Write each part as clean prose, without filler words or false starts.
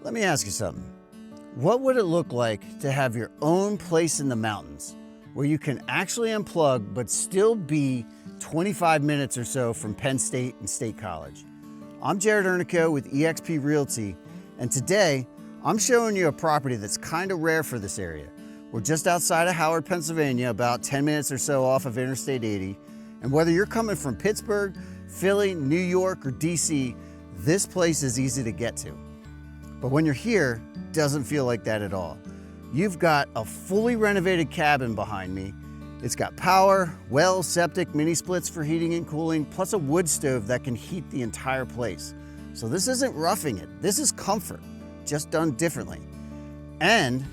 Let me ask you something. What would it look like to have your own place in the mountains where you can actually unplug but still be 25 minutes or so from Penn State and State College? I'm Jared Ernico with eXp Realty, and today I'm showing you a property that's kind of rare for this area. We're just outside of Howard, Pennsylvania, about 10 minutes or so off of Interstate 80. And whether you're coming from Pittsburgh, Philly, New York, or DC, this place is easy to get to. But when you're here, it doesn't feel like that at all. You've got a fully renovated cabin behind me. It's got power, well, septic, mini splits for heating and cooling, plus a wood stove that can heat the entire place. So this isn't roughing it. This is comfort, just done differently. And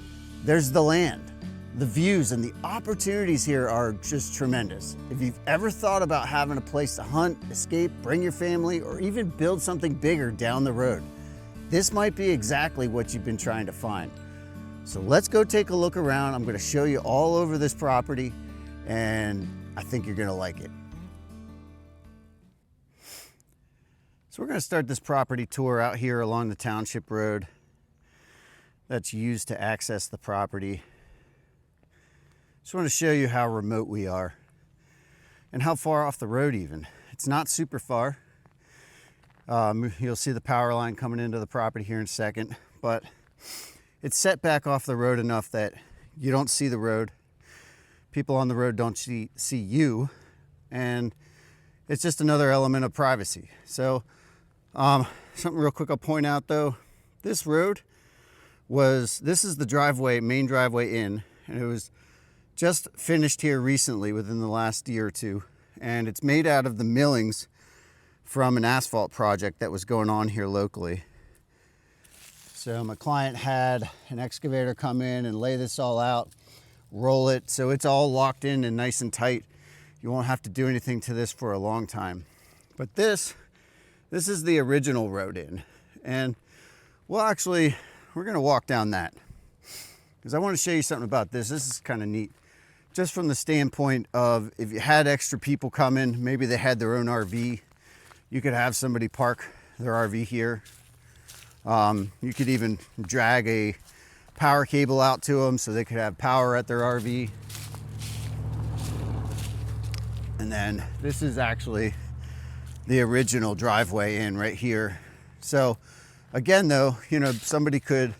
there's the land. The views and the opportunities here are just tremendous. If you've ever thought about having a place to hunt, escape, bring your family, or even build something bigger down the road, this might be exactly what you've been trying to find. So let's go take a look around. I'm going to show you all over this property, and I think you're going to like it. So we're going to start this property tour out here along the township road that's used to access the property. Just want to show you how remote we are and how far off the road even. It's not super far. You'll see the power line coming into the property here in a second, but it's set back off the road enough that you don't see the road. People on the road don't see you, and it's just another element of privacy. So something real quick I'll point out though, this road this is the driveway, main driveway in, and it was just finished here recently within the last year or two, and it's made out of the millings from an asphalt project that was going on here locally. So my client had an excavator come in and lay this all out, roll it so it's all locked in and nice and tight. You won't have to do anything to this for a long time. But this is the original road in, and we're gonna walk down that because I want to show you something about this. This is kind of neat, just from the standpoint of if you had extra people come in, maybe they had their own RV, you could have somebody park their RV here. You could even drag a power cable out to them so they could have power at their RV. And then this is actually the original driveway in right here. So again though, somebody could,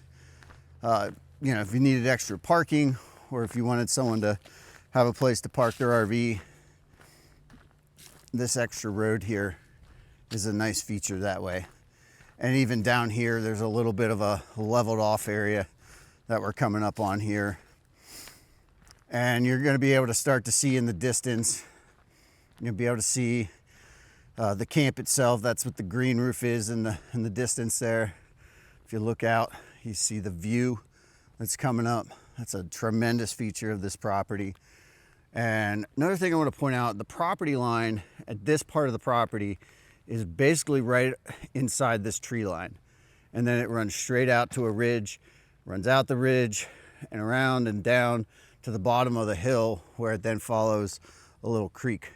if you needed extra parking, or if you wanted someone to have a place to park their RV, this extra road here is a nice feature that way. And even down here, there's a little bit of a leveled off area that we're coming up on here. And you're going to be able to start to see in the distance, you'll be able to see the camp itself. That's what the green roof is in the distance there. If you look out, you see the view that's coming up. That's a tremendous feature of this property. And another thing I want to point out, the property line at this part of the property is basically right inside this tree line. And then it runs straight out to a ridge, runs out the ridge and around and down to the bottom of the hill, where it then follows a little creek.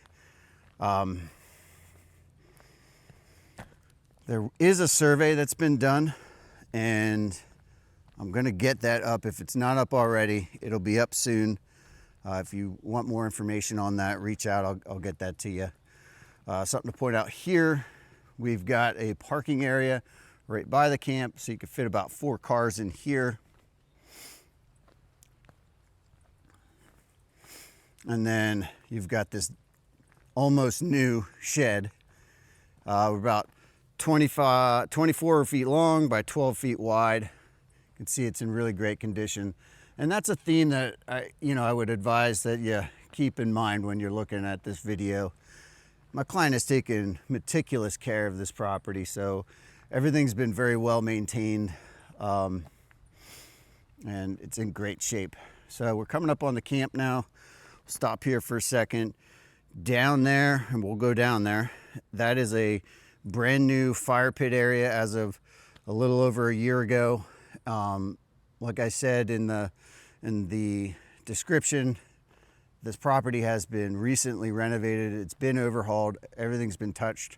There is a survey that's been done, and I'm gonna get that up. If it's not up already, it'll be up soon. If you want more information on that, reach out, I'll get that to you. Something to point out here, we've got a parking area right by the camp, so you can fit about 4 cars in here. And then you've got this almost new shed. We're about 24 feet long by 12 feet wide. You can see it's in really great condition. And that's a theme that I would advise that you keep in mind when you're looking at this video. My client has taken meticulous care of this property, so everything's been very well maintained, and it's in great shape. So we're coming up on the camp now. Stop here for a second. Down there, and we'll go down there, that is a brand new fire pit area as of a little over a year ago. Like I said in the description, this property has been recently renovated. It's been overhauled. Everything's been touched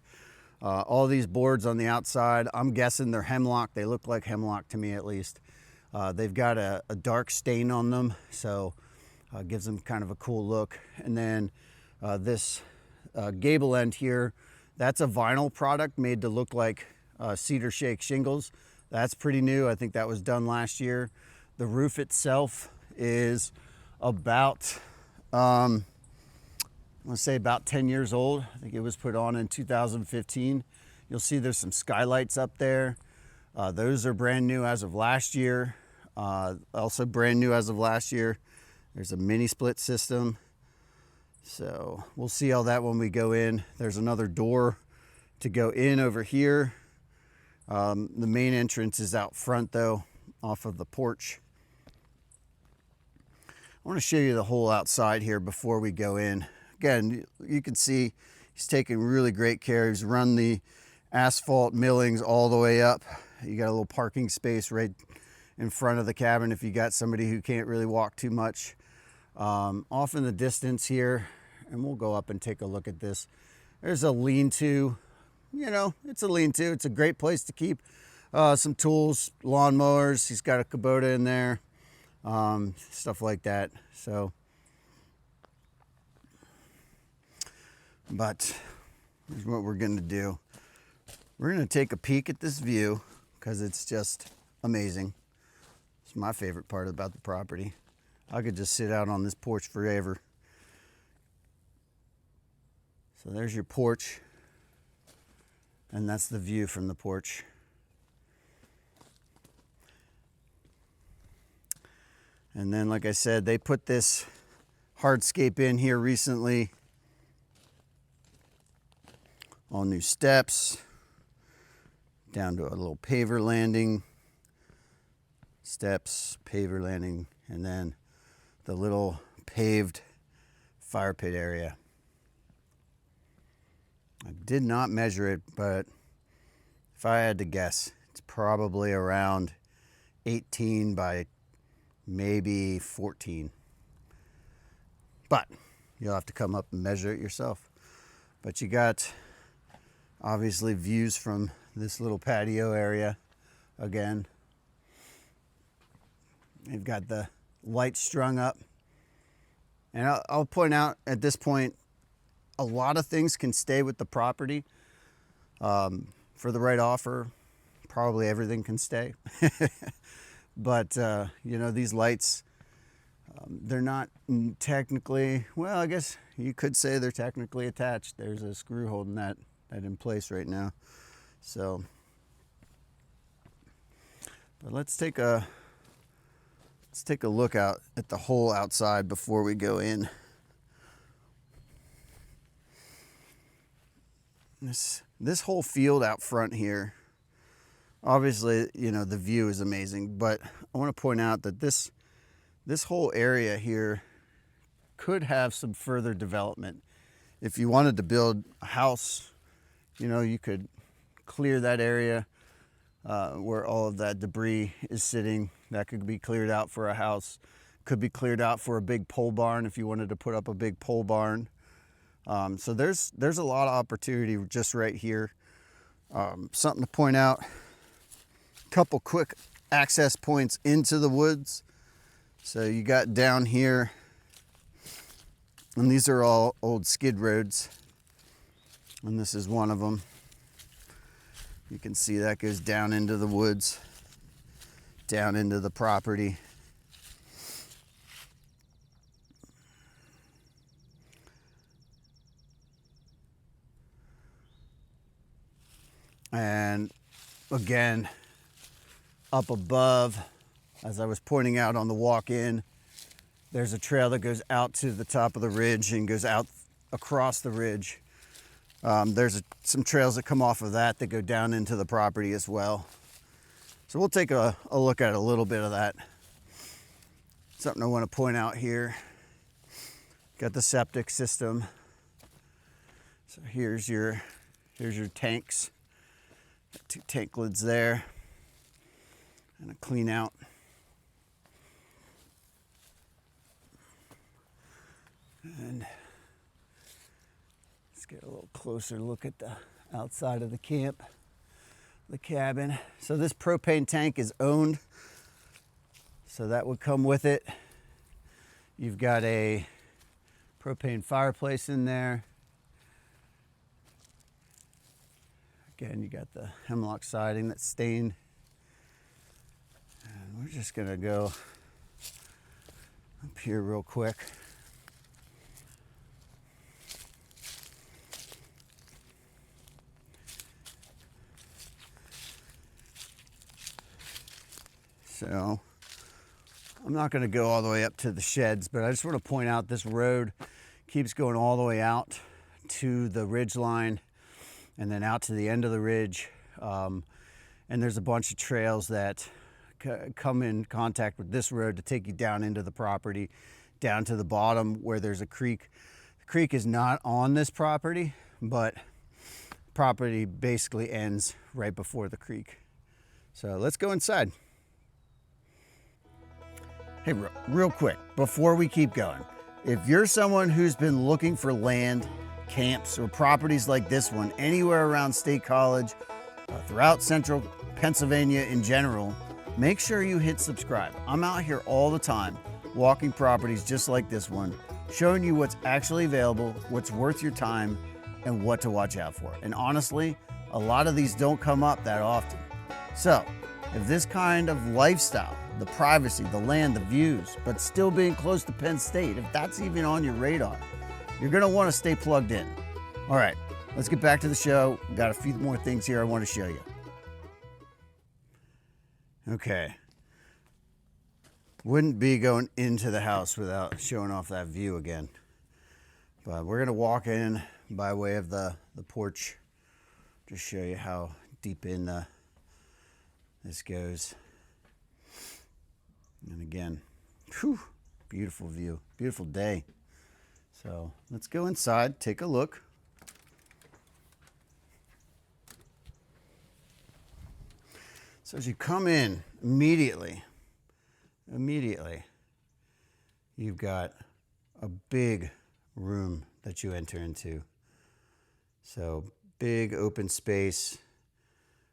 All these boards on the outside, I'm guessing they're hemlock. They look like hemlock to me, at least. They've got a dark stain on them, so gives them kind of a cool look. And then this gable end here, that's a vinyl product made to look like cedar shake shingles. That's pretty new. I think that was done last year. The roof itself is about, I want to say about 10 years old. I think it was put on in 2015. You'll see there's some skylights up there. Those are brand new as of last year. Also brand new as of last year, there's a mini split system. So we'll see all that when we go in. There's another door to go in over here. The main entrance is out front though, off of the porch. I want to show you the whole outside here before we go in. Again, you can see he's taking really great care. He's run the asphalt millings all the way up. You got a little parking space right in front of the cabin if you got somebody who can't really walk too much. Off in the distance here, and we'll go up and take a look at this. There's a lean-to. You know, it's a lean-to. It's a great place to keep some tools, lawnmowers. He's got a Kubota in there, stuff like that. So, but here's what we're going to do. We're going to take a peek at this view because it's just amazing. It's my favorite part about the property. I could just sit out on this porch forever. So there's your porch, and that's the view from the porch. And then, like I said, they put this hardscape in here recently. All new steps, down to a little paver landing, steps, paver landing, and then the little paved fire pit area. I did not measure it, but if I had to guess, it's probably around 18 by maybe 14. But you'll have to come up and measure it yourself. But you got obviously views from this little patio area again. You've got the lights strung up. And I'll point out at this point, a lot of things can stay with the property. For the right offer, probably everything can stay. But, you know, these lights, they're not technically, well, I guess you could say they're technically attached. There's a screw holding that in place right now. So, but let's take a look out at the whole outside before we go in. This whole field out front here, obviously, you know, the view is amazing, but I want to point out that this whole area here could have some further development. If you wanted to build a house, you know, you could clear that area where all of that debris is sitting. That could be cleared out for a house. Could be cleared out for a big pole barn if you wanted to put up a big pole barn. So there's a lot of opportunity just right here. Something to point out, a couple quick access points into the woods. So you got down here, and these are all old skid roads, and this is one of them. You can see that goes down into the woods, down into the property. And again, up above, as I was pointing out on the walk-in, there's a trail that goes out to the top of the ridge and goes out across the ridge. There's some trails that come off of that go down into the property as well. So we'll take a look at a little bit of that. Something I want to point out here. Got the septic system. So here's your tanks. Got 2 tank lids there. And a clean out. And let's get a little closer look at the outside of the camp, the cabin. So this propane tank is owned, so that would come with it. You've got a propane fireplace in there. Again, you got the hemlock siding that's stained. And we're just gonna go up here real quick. So I'm not going to go all the way up to the sheds, but I just want to point out this road keeps going all the way out to the ridge line and then out to the end of the ridge. And there's a bunch of trails that come in contact with this road to take you down into the property, down to the bottom where there's a creek. The creek is not on this property, but property basically ends right before the creek. So let's go inside. Hey, real quick, before we keep going, if you're someone who's been looking for land, camps, or properties like this one anywhere around State College, throughout central Pennsylvania in general, make sure you hit subscribe. I'm out here all the time, walking properties just like this one, showing you what's actually available, what's worth your time, and what to watch out for. And honestly, a lot of these don't come up that often. So, if this kind of lifestyle, the privacy, the land, the views, but still being close to Penn State, if that's even on your radar, you're gonna wanna stay plugged in. All right, let's get back to the show. We've got a few more things here I wanna show you. Okay. Wouldn't be going into the house without showing off that view again. But we're gonna walk in by way of the porch, just show you how deep in this goes. And again, whew, beautiful view, beautiful day. So let's go inside, take a look. So as you come in, immediately, you've got a big room that you enter into. So big open space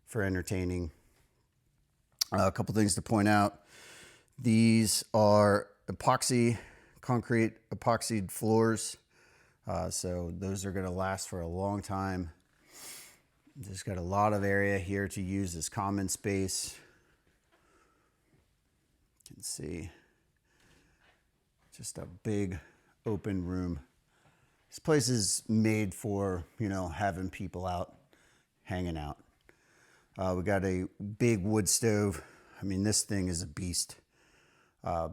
for entertaining. A couple things to point out. These are concrete epoxied floors. So those are gonna last for a long time. Just got a lot of area here to use as common space. You can see just a big open room. This place is made for, having people out, hanging out. We got a big wood stove. I mean, this thing is a beast.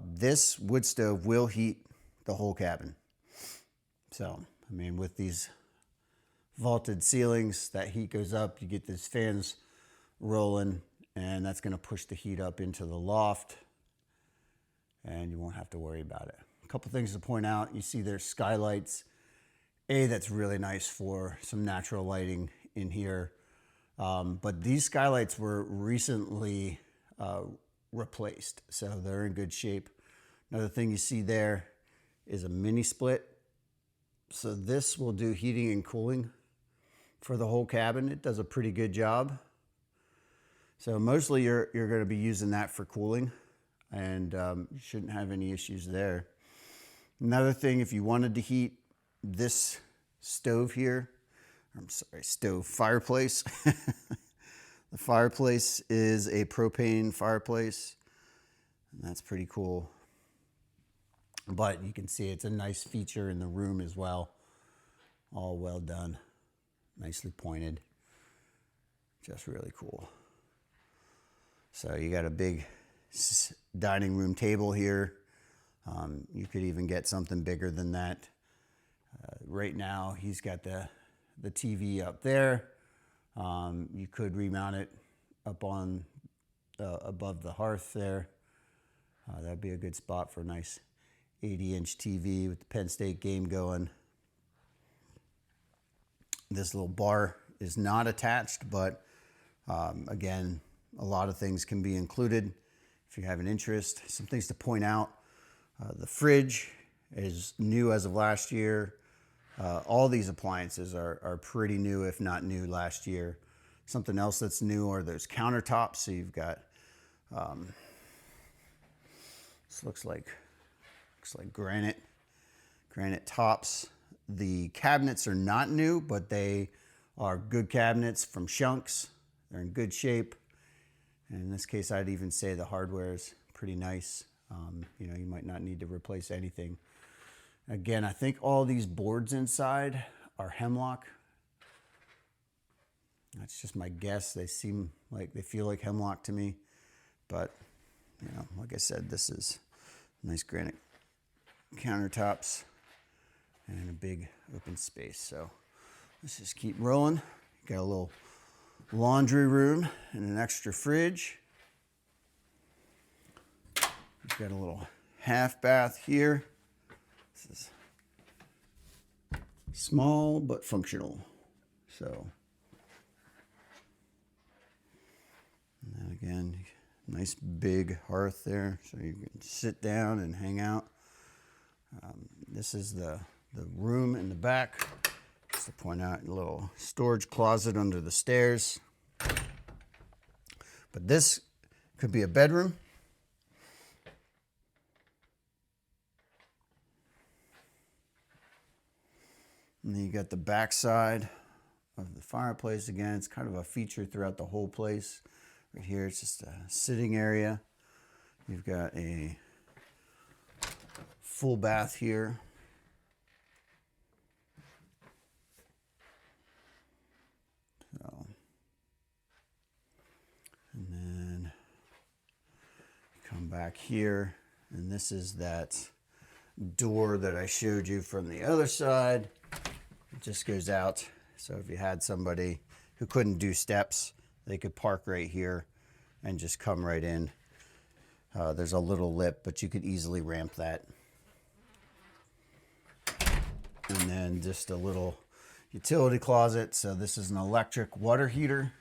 This wood stove will heat the whole cabin. So, I mean, with these vaulted ceilings, that heat goes up, you get these fans rolling, and that's gonna push the heat up into the loft, and you won't have to worry about it. A couple things to point out. You see there's skylights. That's really nice for some natural lighting in here. But these skylights were recently replaced, so they're in good shape. Another thing you see there is a mini split. So this will do heating and cooling for the whole cabin. It does a pretty good job. So mostly you're going to be using that for cooling, and you shouldn't have any issues there. Another thing, if you wanted to heat this stove here, fireplace. The fireplace is a propane fireplace, and that's pretty cool. But you can see it's a nice feature in the room as well. All well done, nicely pointed, just really cool. So you got a big dining room table here. You could even get something bigger than that. Right now, he's got the TV up there. You could remount it up on above the hearth there. That'd be a good spot for a nice 80-inch TV with the Penn State game going. This little bar is not attached, but again, a lot of things can be included if you have an interest. Some things to point out. The fridge is new as of last year. All these appliances are pretty new, if not new last year. Something else that's new are those countertops. So you've got, this looks like granite tops. The cabinets are not new, but they are good cabinets from Shunks. They're in good shape. And in this case, I'd even say the hardware is pretty nice. You know, you might not need to replace anything. Again, I think all these boards inside are hemlock. That's just my guess. They feel like hemlock to me. But, you know, like I said, this is nice granite countertops and a big open space. So let's just keep rolling. Got a little laundry room and an extra fridge. We've got a little half bath here. This is small but functional. So, and then again, nice big hearth there, so you can sit down and hang out. This is the room in the back. Just to point out, a little storage closet under the stairs. But this could be a bedroom. And then you got the back side of the fireplace. Again, it's kind of a feature throughout the whole place. Right here, it's just a sitting area. You've got a full bath here. So, and then come back here, and this is that door that I showed you from the other side. It just goes out. So if you had somebody who couldn't do steps, they could park right here and just come right in. There's a little lip, but you could easily ramp that. And then just a little utility closet. So this is an electric water heater.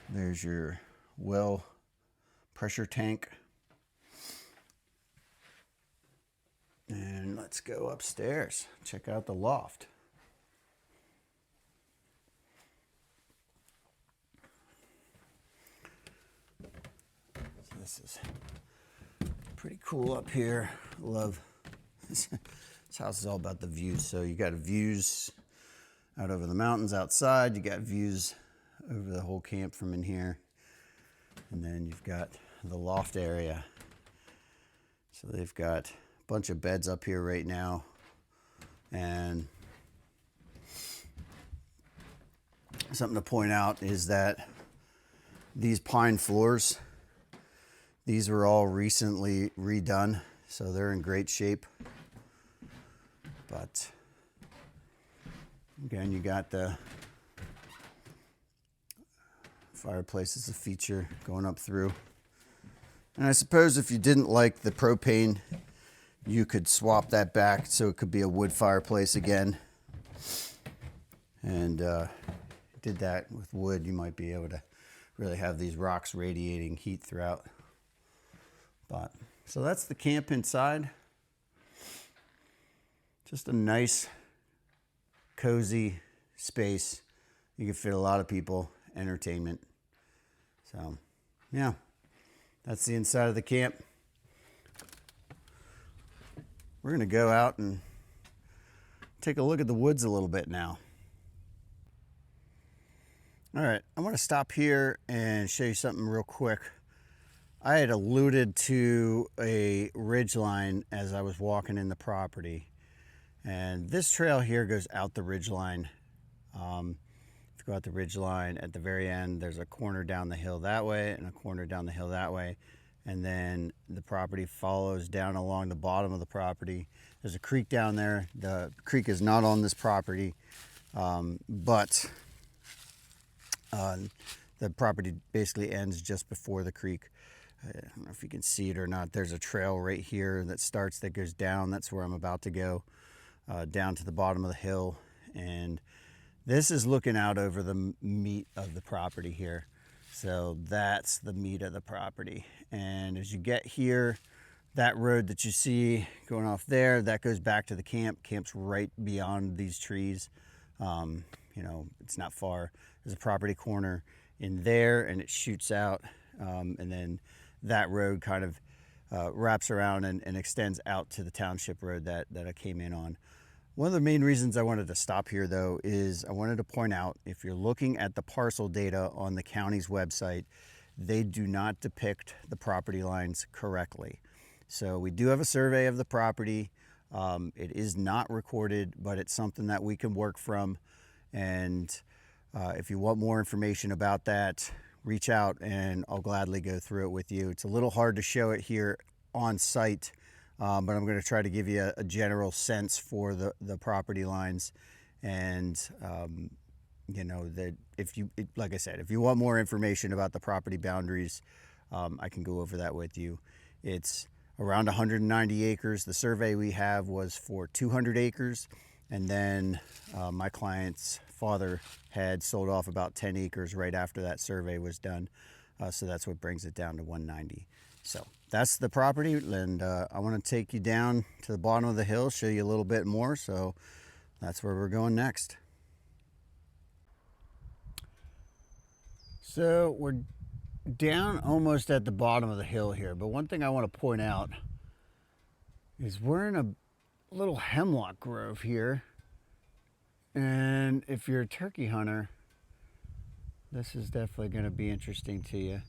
There's your well pressure tank. And let's go upstairs, check out the loft. So this is pretty cool up here. Love this. This house is all about the views. So you got views out over the mountains outside. You got views over the whole camp from in here. And then you've got the loft area. So they've got a bunch of beds up here right now. And something to point out is that these pine floors, these were all recently redone. So they're in great shape. But again, you got the fireplace as a feature going up through. And I suppose if you didn't like the propane, you could swap that back so it could be a wood fireplace again. And did that with wood, you might be able to really have these rocks radiating heat throughout. But so that's the camp inside. Just a nice, cozy space. You can fit a lot of people, entertainment. So, yeah, that's the inside of the camp. We're gonna go out and take a look at the woods a little bit now. All right, I want to stop here and show you something real quick. I had alluded to a ridge line as I was walking in the property. And this trail here goes out the ridge line. If you go out the ridge line, at the very end, there's a corner down the hill that way and a corner down the hill that way. And then the property follows down along the bottom of the property. There's a creek down there. The creek is not on this property, but the property basically ends just before the creek. I don't know if you can see it or not. There's a trail right here that starts, that goes down. That's where I'm about to go. Down to the bottom of the hill, and this is looking out over the meat of the property here. So that's the meat of the property. And as you get here, That road that you see going off there, that goes back to the camp. Camp's right beyond these trees. You know, it's not far. There's a property corner in there and it shoots out. And then that road kind of wraps around and extends out to the township road that I came in on. One of the main reasons I wanted to stop here though is I wanted to point out, if you're looking at the parcel data on the county's website, they do not depict the property lines correctly. So we do have a survey of the property. It is not recorded, but it's something that we can work from. And if you want more information about that, reach out and I'll gladly go through it with you. It's a little hard to show it here on site, but I'm going to try to give you a general sense for the property lines. And you know, that like I said, if you want more information about the property boundaries, I can go over that with you. It's around 190 acres. The survey we have was for 200 acres. And then my client's father had sold off about 10 acres right after that survey was done. So that's what brings it down to 190. So that's the property. And I want to take you down to the bottom of the hill, show you a little bit more. So that's where we're going next. So we're down almost at the bottom of the hill here, but one thing I want to point out is we're in a little hemlock grove here, and if you're a turkey hunter, this is definitely going to be interesting to you.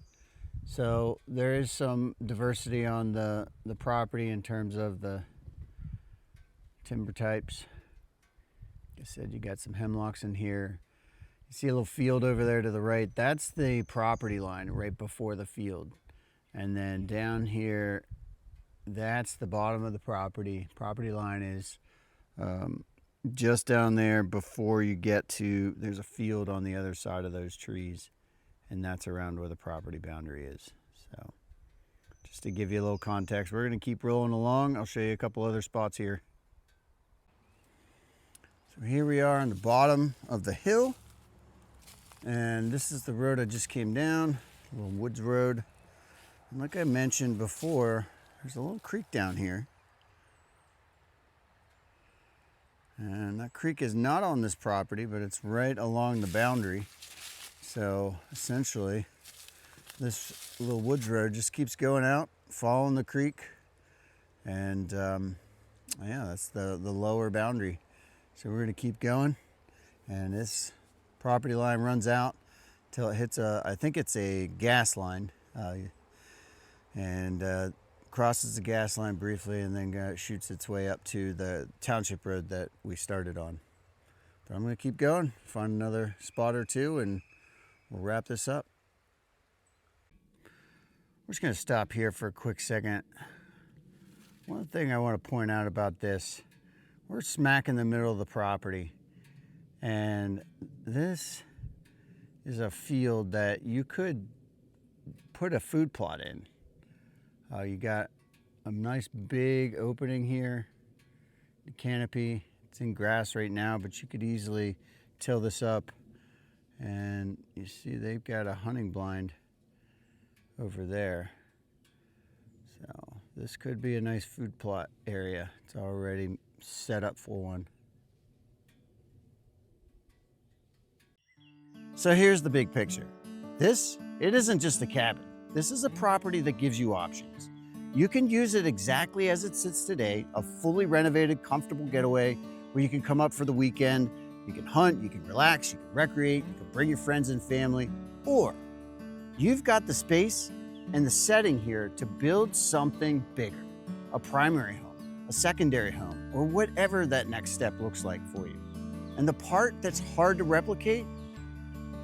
So there is some diversity on the property in terms of the timber types. Like I said, you got some hemlocks in here. You see a little field over there to the right. That's the property line right before the field. And then down here, that's the bottom of the property. Property line is just down there before you get to, there's a field on the other side of those trees. And that's around where the property boundary is. So just to give you a little context, we're going to keep rolling along. I'll show you a couple other spots here. So here we are on the bottom of the hill. And this is the road I just came down, a little woods road. And like I mentioned before, there's a little creek down here. And that creek is not on this property, but it's right along the boundary. So essentially, this little woods road just keeps going out, following the creek. And yeah, that's the lower boundary. So we're gonna keep going. And this property line runs out till it hits I think it's a gas line, and crosses the gas line briefly and then shoots its way up to the township road that we started on. But I'm going to keep going, find another spot or two, and we'll wrap this up. We're just going to stop here for a quick second. One thing I want to point out about this, we're smack in the middle of the property. And this is a field that you could put a food plot in. You got a nice big opening here, the canopy. It's in grass right now, but you could easily till this up. And you see they've got a hunting blind over there. So this could be a nice food plot area. It's already set up for one. So here's the big picture. It isn't just a cabin. This is a property that gives you options. You can use it exactly as it sits today, a fully renovated, comfortable getaway where you can come up for the weekend, you can hunt, you can relax, you can recreate, you can bring your friends and family, or you've got the space and the setting here to build something bigger, a primary home, a secondary home, or whatever that next step looks like for you. And the part that's hard to replicate,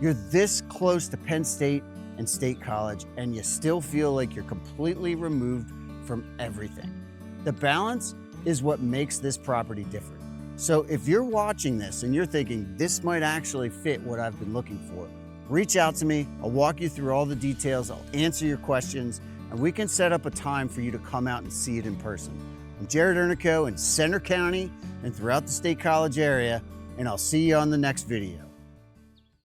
you're this close to Penn State and State College, and you still feel like you're completely removed from everything. The balance is what makes this property different. So if you're watching this and you're thinking, this might actually fit what I've been looking for, reach out to me. I'll walk you through all the details. I'll answer your questions, and we can set up a time for you to come out and see it in person. I'm Jared Ernico in Center County and throughout the State College area, and I'll see you on the next video.